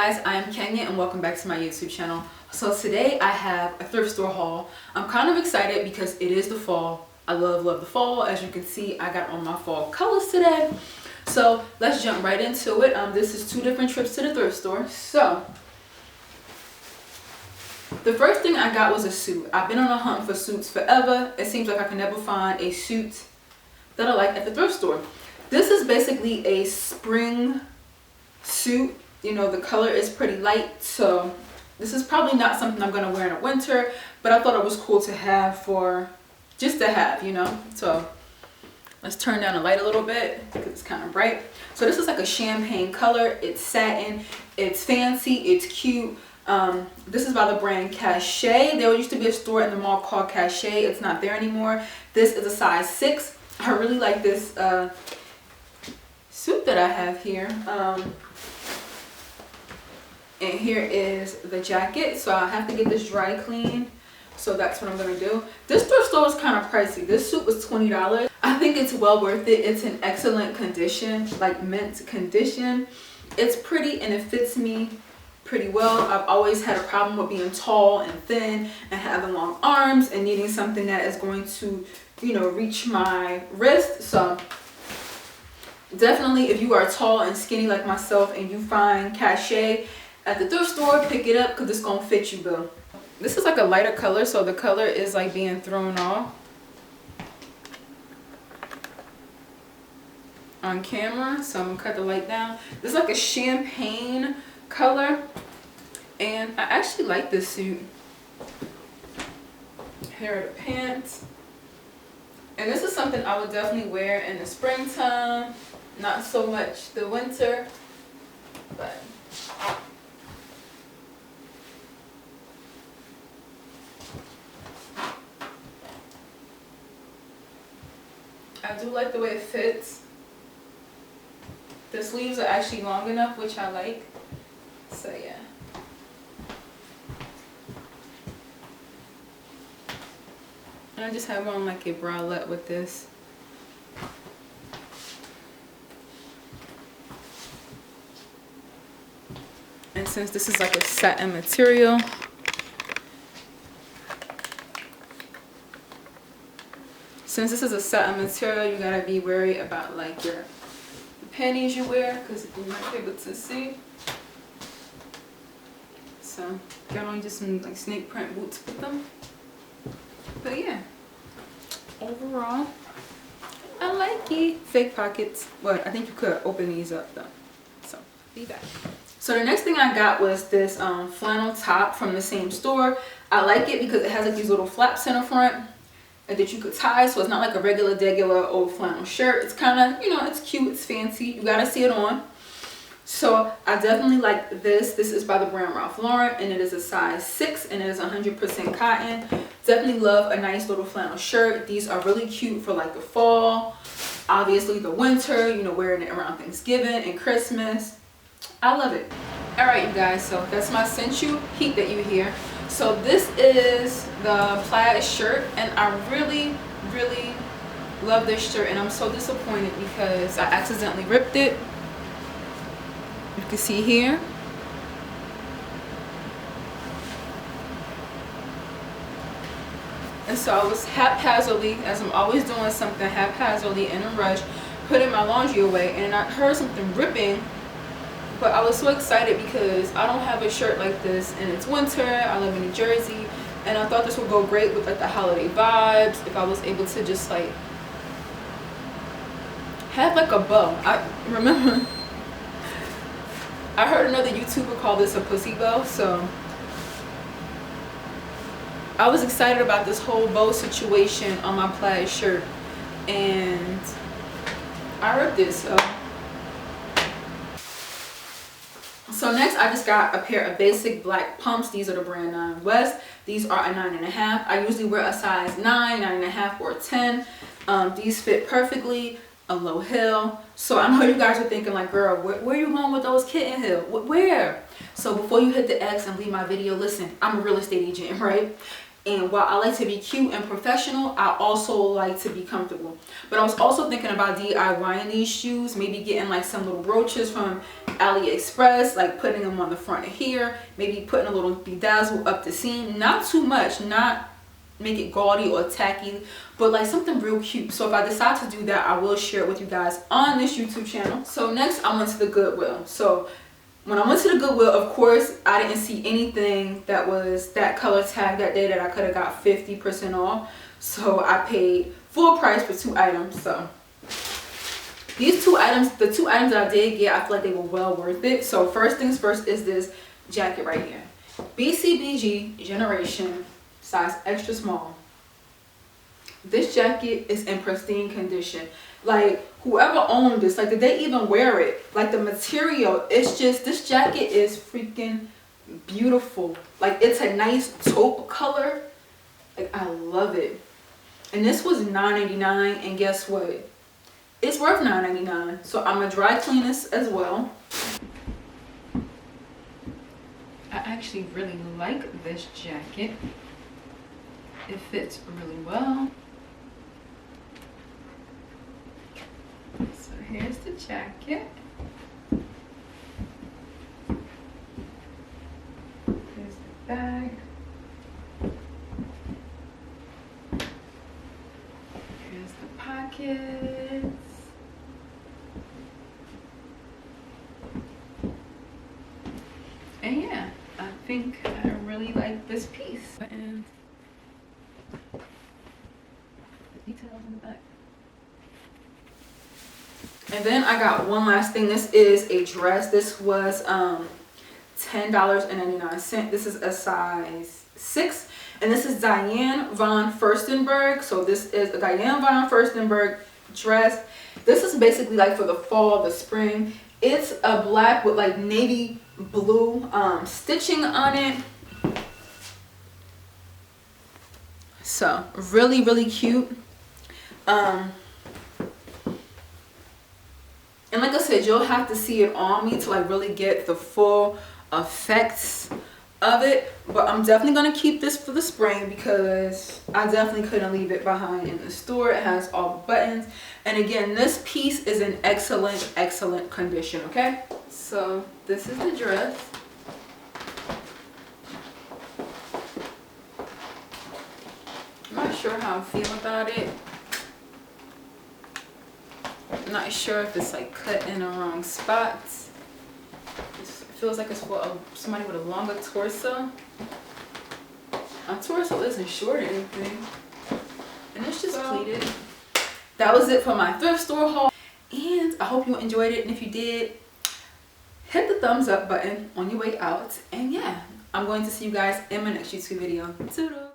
guys, I am Kenya and welcome back to my YouTube channel. So today I have a thrift store haul. I'm kind of excited because it is the fall. I love the fall. As you can see, I got on my fall colors today. So let's jump right into it. This is 2 different trips to the thrift store. So the first thing I got was a suit. I've been on a hunt for suits forever. It seems like I can never find a suit that I like at the thrift store. This is basically a spring suit. You know, the color is pretty light, so this is probably not something I'm gonna wear in the winter, but I thought it was cool to have just to have, you know. So let's turn down the light a little bit because it's kind of bright. So this is like a champagne color. It's satin, it's fancy, it's cute. This is by the brand Cachet. There used to be a store in the mall called Cachet. It's not there anymore. This is a size 6. I really like this suit that I have here. And here is the jacket. So I have to get this dry cleaned. So that's what I'm going to do. This thrift store was kind of pricey. This suit was $20. I think it's well worth it. It's in excellent condition, like mint condition. It's pretty and it fits me pretty well. I've always had a problem with being tall and thin and having long arms and needing something that is going to, you know, reach my wrist. So definitely if you are tall and skinny like myself and you find Cachet at the thrift store, pick it up because it's gonna fit you, boo. This is like a lighter color, so the color is like being thrown off on camera. So I'm gonna cut the light down. This is like a champagne color, and I actually like this suit. Here are the pants, and this is something I would definitely wear in the springtime, not so much the winter, but I do like the way it fits. The sleeves are actually long enough, which I like. So yeah. And I just have on like a bralette with this. And since this is like a satin material, you gotta be wary about like your panties you wear because you might be able to see. So got on just some like snake print boots with them. But yeah, overall I like it. Fake pockets, but I think you could open these up though. So be back. So the next thing I got was this flannel top from the same store. I like it because it has like these little flaps in the front that you could tie, so it's not like a regular old flannel shirt. It's kind of, you know, it's cute, it's fancy, you gotta see it on. So I definitely like this. This is by the brand Ralph Lauren, and it is a size 6, and it is 100% cotton. Definitely love a nice little flannel shirt. These are really cute for like the fall, obviously the winter, you know, wearing it around Thanksgiving and Christmas. I love it. All right, you guys, so that's my Sensu heat that you hear. So this is the plaid shirt, and I really love this shirt, and I'm so disappointed because I accidentally ripped it. You can see here. And so I was haphazardly, as I'm always doing something haphazardly in a rush, putting my laundry away, and I heard something ripping. But I was so excited because I don't have a shirt like this and it's winter. I live in New Jersey, and I thought this would go great with like the holiday vibes if I was able to just like have like a bow. I remember I heard another YouTuber call this a pussy bow, so I was excited about this whole bow situation on my plaid shirt, and I ripped it. So next I just got a pair of basic black pumps. These are the brand 9 West. These are a 9.5. I usually wear a size 9, 9.5, or 10. These fit perfectly, a low heel. So I know you guys are thinking like, girl, where are you going with those kitten heels? Where? So before you hit the X and leave my video, listen, I'm a real estate agent, right? And while I like to be cute and professional, I also like to be comfortable. But I was also thinking about DIYing these shoes, maybe getting like some little brooches from AliExpress, like putting them on the front of here, maybe putting a little bedazzle up the seam. Not too much, not make it gaudy or tacky, but like something real cute. So if I decide to do that, I will share it with you guys on this YouTube channel. So next I went to the Goodwill. So when I went to the Goodwill, of course, I didn't see anything that was that color tag that day that I could have got 50% off. So I paid full price for 2 items. So these 2 items, the 2 items that I did get, I feel like they were well worth it. So first things first is this jacket right here. BCBG Generation, size extra small. This jacket is in pristine condition. Like, whoever owned this, like, did they even wear it? Like, the material, it's just, this jacket is freaking beautiful. Like, it's a nice taupe color. Like, I love it. And this was $9.99, and guess what? It's worth $9.99. So I'm gonna dry clean this as well. I actually really like this jacket. It fits really well. So here's the jacket. Here's the bag. Here's the pockets. And yeah, I think I really like this piece. And the details in the back. And then I got one last thing. This is a dress. This was $10.99. This is a size 6, and this is Diane von Furstenberg. So this is a Diane von Furstenberg dress. This is basically like for the fall, the spring. It's a black with like navy blue stitching on it. So really, really cute. And like I said, you'll have to see it on me to like really get the full effects of it. But I'm definitely going to keep this for the spring because I definitely couldn't leave it behind in the store. It has all the buttons. And again, this piece is in excellent, excellent condition, okay? So this is the dress. I'm not sure how I feel about it. I'm not sure if it's like cut in the wrong spots. It feels like it's for somebody with a longer torso. My torso isn't short or anything. And it's just pleated. That was it for my thrift store haul. And I hope you enjoyed it. And if you did, hit the thumbs up button on your way out. And yeah, I'm going to see you guys in my next YouTube video. Toodles.